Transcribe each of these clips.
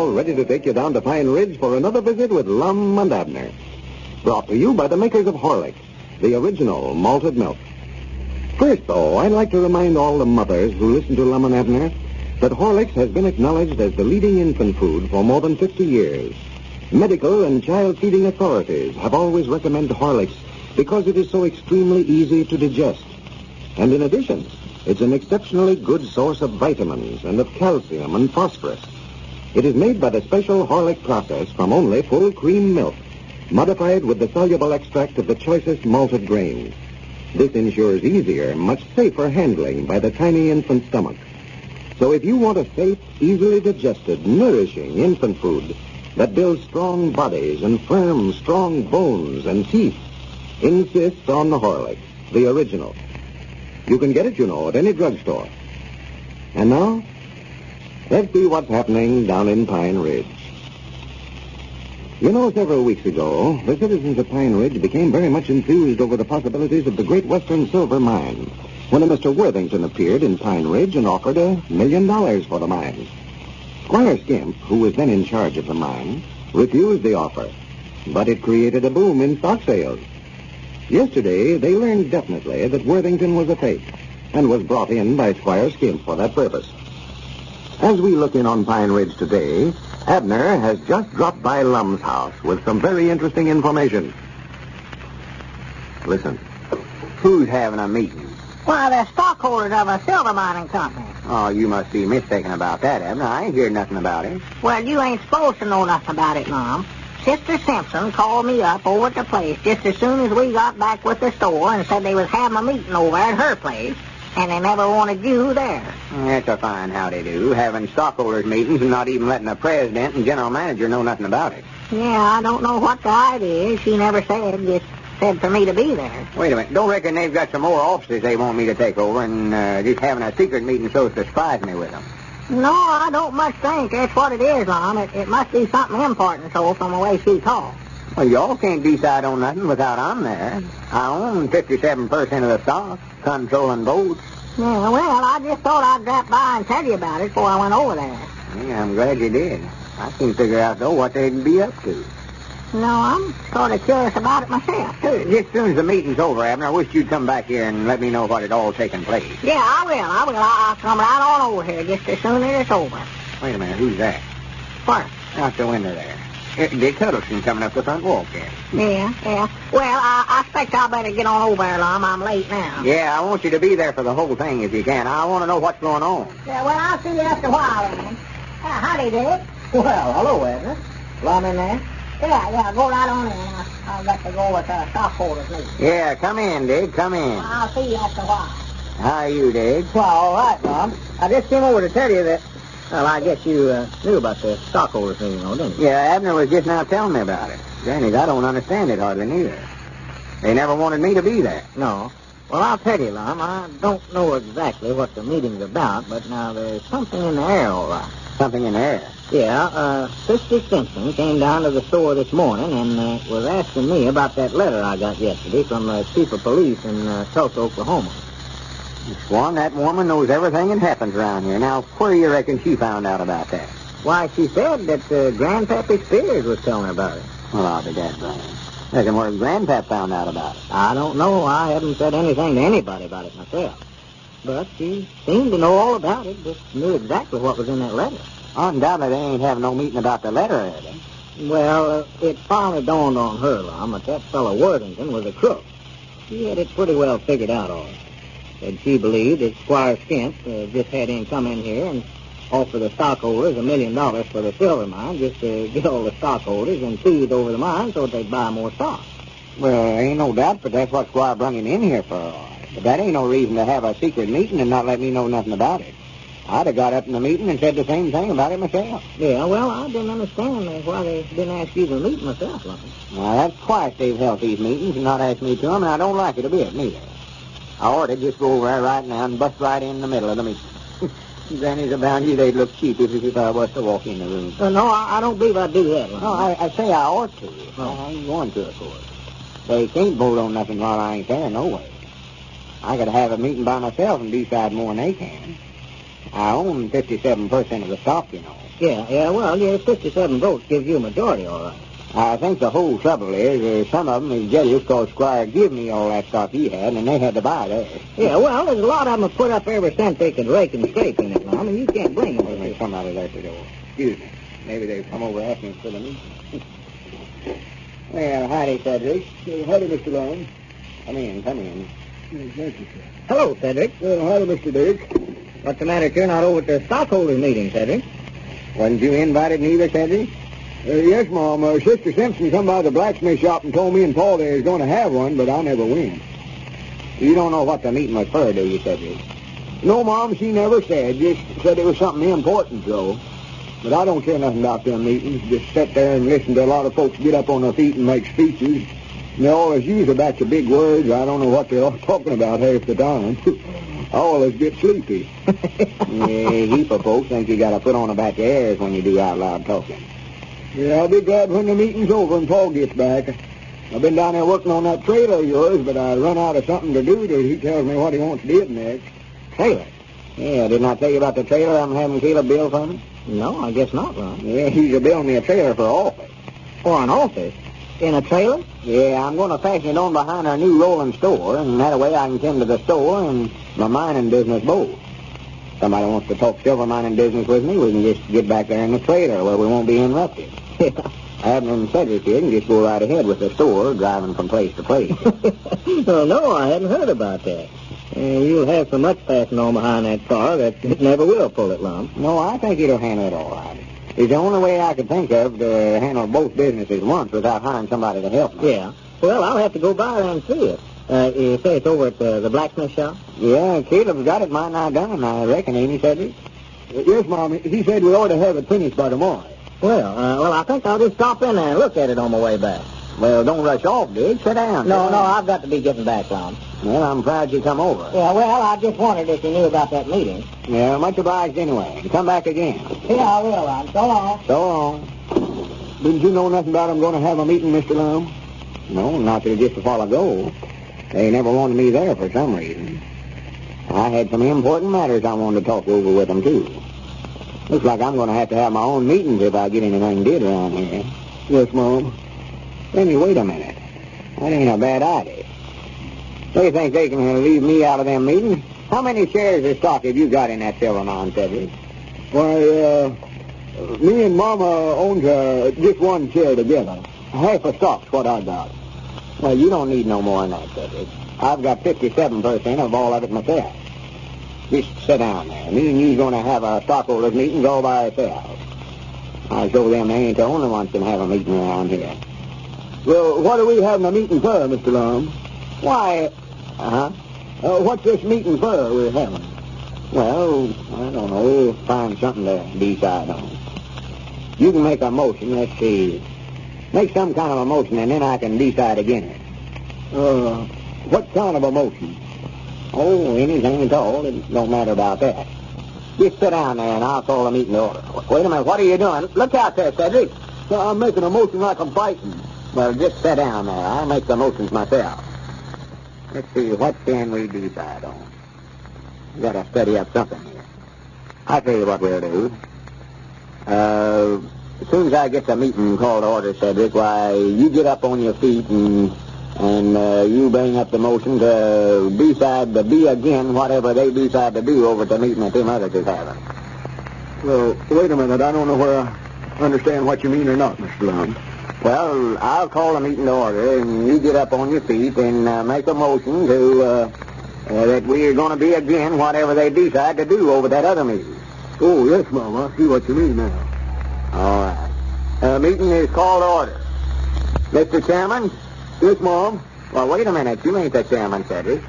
all ready to take you down to Pine Ridge for another visit with Lum and Abner. Brought to you by the makers of Horlicks, the original malted milk. First, though, I'd like to remind all the mothers who listen to Lum and Abner that Horlicks has been acknowledged as the leading infant food for more than 50 years. Medical and child feeding authorities have always recommended Horlicks because it is so extremely easy to digest. And in addition, it's an exceptionally good source of vitamins and of calcium and phosphorus. It is made by the special Horlick process from only full cream milk, modified with the soluble extract of the choicest malted grains. This ensures easier, much safer handling by the tiny infant stomach. So if you want a safe, easily digested, nourishing infant food that builds strong bodies and firm, strong bones and teeth, insist on the Horlicks, the original. You can get it, you know, at any drugstore. And now, let's see what's happening down in Pine Ridge. You know, several weeks ago, the citizens of Pine Ridge became very much enthused over the possibilities of the great Western silver mine when a Mr. Worthington appeared in Pine Ridge and offered $1 million for the mine. Squire Skimp, who was then in charge of the mine, refused the offer, but it created a boom in stock sales. Yesterday, they learned definitely that Worthington was a fake and was brought in by Squire Skimp for that purpose. As we look in on Pine Ridge today, Abner has just dropped by Lum's house with some very interesting information. Listen. Who's having a meeting? Why, the stockholders of a silver mining company. Oh, you must be mistaken about that, Abner. I ain't heard nothing about it. Well, you ain't supposed to know nothing about it, Mom. Sister Simpson called me up over at the place just as soon as we got back with the store and said they was having a meeting over at her place, and they never wanted you there. That's a fine howdy do, having stockholders meetings and not even letting the president and general manager know nothing about it. Yeah, I don't know what the idea is. She never said, just said for me to be there. Wait a minute. Don't reckon they've got some more offices they want me to take over and just having a secret meeting so as to surprise me with them? No, I don't much think that's what it is, Mom. It must be something important, so, from the way she talks. Well, y'all can't decide on nothing without I'm there. I own 57% of the stock, controlling votes. Yeah, well, I just thought I'd drop by and tell you about it before I went over there. Yeah, I'm glad you did. I can't figure out, though, what they'd be up to. No, I'm sort of curious about it myself, too. Just as soon as the meeting's over, Abner, I wish you'd come back here and let me know what had all taken place. Yeah, I will. I'll come right on over here just as soon as it's over. Wait a minute, who's that? What? Out the window there. Dick Huddleston coming up the front walk there. Yeah. Well, I expect I better get on over there, Lum. I'm late now. Yeah, I want you to be there for the whole thing if you can. I want to know what's going on. Yeah, well, I'll see you after a while, then. Howdy, Dick. Well, hello, Abner. Lum in there? Yeah, go right on in. I've got to go with stockholders meeting. Yeah, come in, Dick, come in. I'll see you after a while. How are you, Dick? Well, all right, Mom. I just came over to tell you that... Well, I guess you knew about the stockholders meeting, though, didn't you? Yeah, Abner was just now telling me about it. Granny, I don't understand it hardly neither. They never wanted me to be there. No. Well, I'll tell you, Lum, I don't know exactly what the meeting's about, but now there's something in the air, all right. Something in the air? Yeah, Sister Simpson came down to the store this morning and was asking me about that letter I got yesterday from the chief of police in Tulsa, Oklahoma. Swan, that woman knows everything that happens around here. Now, where do you reckon she found out about that? Why, she said that Grandpappy Spears was telling her about it. Well, I'll be that blind. Reckon where Grandpap found out about it. I don't know. I haven't said anything to anybody about it myself. But she seemed to know all about it, just knew exactly what was in that letter. Undoubtedly, they ain't having no meeting about the letter, are they? Well, it finally dawned on her, Lum, that fellow Worthington was a crook. She had it pretty well figured out, all right. And she believed that Squire Skimp just had him come in here and offer the stockholders $1 million for the silver mine just to get all the stockholders and feed over the mine so that they'd buy more stock. Well, ain't no doubt, but that's what Squire brung him in here for, all right. But that ain't no reason to have a secret meeting and not let me know nothing about it. I'd have got up in the meeting and said the same thing about it myself. Yeah, well, I didn't understand why they didn't ask you to meet myself, Lum. Now, that's twice they've held these meetings and not asked me to them, and I don't like it a bit, neither. I ought to just go over there right now and bust right in the middle of the meeting. Grannies around you, they'd look cheap if I was to walk in the room. No, I don't believe I'd do that, Lum. No, I say I ought to. I ain't going to, of course. They can't vote on nothing while I ain't there, no way. I got to have a meeting by myself and decide more than they can. I own 57% of the stock, you know. Yeah, well, your 57 votes gives you a majority, all right. I think the whole trouble is some of them is jealous because Squire give me all that stuff he had, and they had to buy that. Yeah, well, there's a lot of them have put up every cent they could rake and scrape in it, Lum, and you can't blame them. There's somebody there at the door. Excuse me. Maybe they've come over asking for the meat. Well, howdy, Cedric. Howdy, Mr. Lum. Come in. Thank you, sir. Hello, Cedric. Well, howdy, Mr. Dick. What's the matter if you're not over at the stockholders' meeting, Cedric? Wasn't you invited neither, Cedric? Yes, Mom. Sister Simpson come by the blacksmith shop and told me and Paul they was going to have one, but I never went. You don't know what the meeting was for, do you, Cedric? No, Mom, she never said. Just said it was something important, though. But I don't care nothing about them meetings. Just sit there and listen to a lot of folks get up on their feet and make speeches. And they always use a batch of big words. I don't know what they're all talking about half the time. I always get sleepy. Yeah, a heap of folks think you got to put on a batch of airs when you do out loud talking. Yeah, I'll be glad when the meeting's over and Paul gets back. I've been down there working on that trailer of yours, but I run out of something to do till he tells me what he wants did next. Trailer? Yeah, didn't I tell you about the trailer I'm having Caleb build for me? No, I guess not, Lum. Yeah, he's a building me a trailer for office. For an office? In a trailer? Yeah, I'm going to fasten it on behind our new rolling store, and that way I can tend to the store and my mining business both. Somebody wants to talk silver mining business with me, we can just get back there in the trailer where we won't be interrupted. Abner and Cedric here can just go right ahead with the store, driving from place to place. Oh, no, I hadn't heard about that. You'll have so much passing on behind that car that it never will pull it, Lum. No, I think it'll handle it all right. It's the only way I could think of to handle both businesses once without hiring somebody to help me. Yeah. Well, I'll have to go by there and see it. You say it's over at the blacksmith shop? Yeah, Caleb's got it might not done, I reckon, ain't he, Cedric? Yes, Mom. He said we ought to have it finished by tomorrow. Well, I think I'll just stop in there and look at it on my way back. Well, don't rush off, Dick. Sit down. No, I've got to be getting back, Lum. Well, I'm proud you come over. Yeah, well, I just wondered if you knew about that meeting. Yeah, much obliged anyway. Come back again. Yeah, I will, Lum. So long. So long. Didn't you know nothing about him going to have a meeting, Mr. Lum? No, not till just a while ago. They never wanted me there for some reason. I had some important matters I wanted to talk over with them, too. Looks like I'm going to have my own meetings if I get anything did around here. Yes, Mom. Maybe wait a minute. That ain't a bad idea. They think they can leave me out of them meetings. How many shares of stock have you got in that silver mine, Cedric? Why, me and Mama owns just one share together. Half a stock's what I got. Well, you don't need no more than that, Cedric. I've got 57% of all of it myself. Just sit down there. Me and you's going to have a stockholders meeting all by ourselves. I show them they ain't the only ones can have a meeting around here. Well, what are we having a meeting for, Mr. Lum? Why, what's this meeting for we're having? well, I don't know. Find something to decide on. You can make a motion. Let's see. Make some kind of a motion, and then I can decide again it. What kind of a motion? Oh, anything at all. It don't matter about that. Just sit down there, and I'll call the meeting to order. Wait a minute. What are you doing? Look out there, Cedric. I'm making a motion like I'm fighting. Well, just sit down there. I'll make the motions myself. Let's see. What can we decide on? We got to study up something here. I'll tell you what we'll do. As soon as I get the meeting called to order, Cedric, why, you get up on your feet and you bring up the motion to decide to be again whatever they decide to do over at the meeting that them others is having. Well, wait a minute. I don't know where I understand what you mean or not, Mr. Lum. Well, I'll call the meeting to order, and you get up on your feet and make a motion to that we're going to be again whatever they decide to do over that other meeting. Oh, yes, Mom. I see what you mean now. All right. The meeting is called to order. Mr. Chairman? Yes, Mom. Well, wait a minute. You ain't the chairman, Cedric.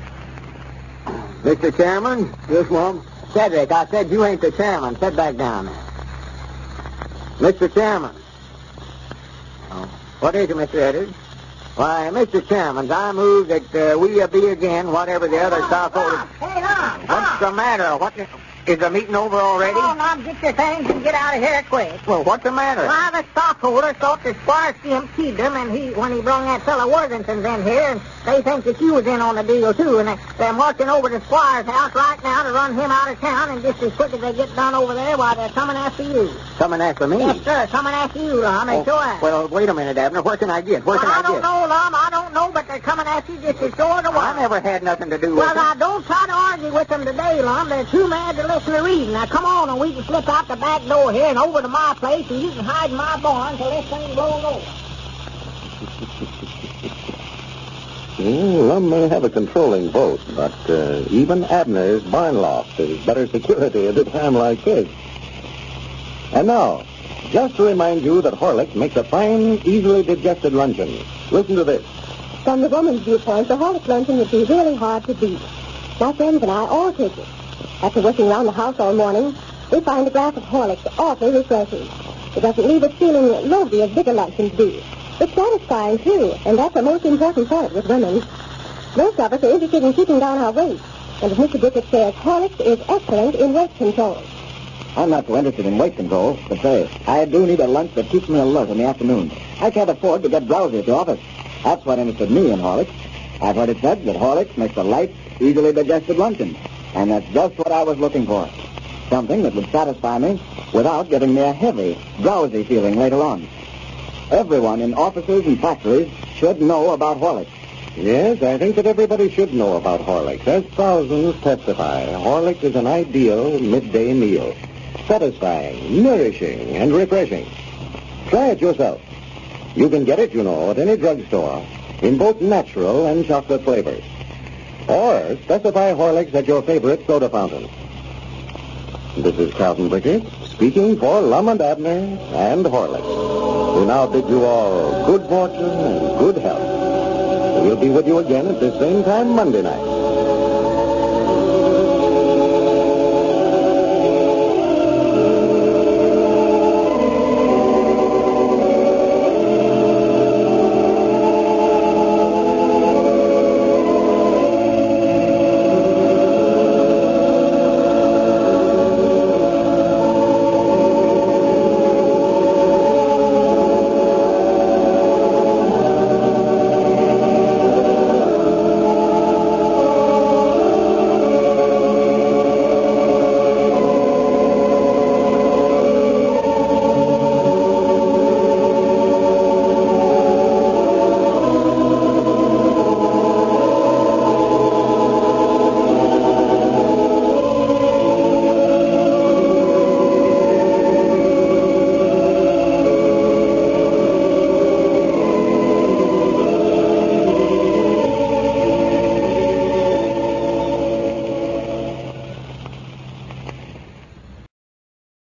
Mr. Chairman? Yes, Mom. Cedric, I said you ain't the chairman. Sit back down there. Mr. Chairman. Oh. What is it, Mr. Edwards? Why, Mr. Chairman, I move that we be again whatever the other stockholders... Hey, Lum! What's the matter? Is the meeting over already? Come on, Lum, get your things and get out of here quick. Well, what's the matter? Why, the stockholder thought that Squire Skimp keyed them, and when he brung that fellow Worthington's in here, and they think that you was in on the deal, too, and they're marching over to Squire's house right now to run him out of town, and just as quick as they get done over there, why, they're coming after you. Coming after me? Yes, sir, coming after you, Lum, they sure are. Well, wait a minute, Abner. Where can I get? I don't know, Lum, I don't know, but they're coming after you just as sure as a I never had nothing to do with Well, it. now, don't try to argue with them today, Lum. They're too mad to listen to reason. Now, come on, and we can slip out the back door here and over to my place, and you can hide in my barn until this thing blows over. Lum may have a controlling vote, but even Abner's barn loft is better security at a time like this. And now, just to remind you that Horlicks makes a fine, easily digested luncheon. Listen to this. From the woman's viewpoint, the Horlicks luncheon would be really hard to beat. My friends and I all take it. After working around the house all morning, we find a glass of Horlicks awfully refreshing. It doesn't leave us feeling loathly as bigger luncheons do. It's satisfying, too, and that's the most important part with women. Most of us are interested in keeping down our weight, and as Mr. Dickett says, Horlicks is excellent in weight control. I'm not so interested in weight control, but say, I do need a lunch that keeps me alert in the afternoon. I can't afford to get drowsy at the office. That's what interested me in Horlicks. I've heard it said that Horlicks makes a light, easily digested luncheon, and that's just what I was looking for. Something that would satisfy me without giving me a heavy, drowsy feeling later on. Everyone in offices and factories should know about Horlicks. Yes, I think that everybody should know about Horlicks. As thousands testify, Horlicks is an ideal midday meal. Satisfying, nourishing, and refreshing. Try it yourself. You can get it, you know, at any drugstore in both natural and chocolate flavors. Or specify Horlicks at your favorite soda fountain. This is Carlton Brickett speaking for Lum and Abner and Horlicks. We now bid you all good fortune and good health. We'll be with you again at the same time Monday night.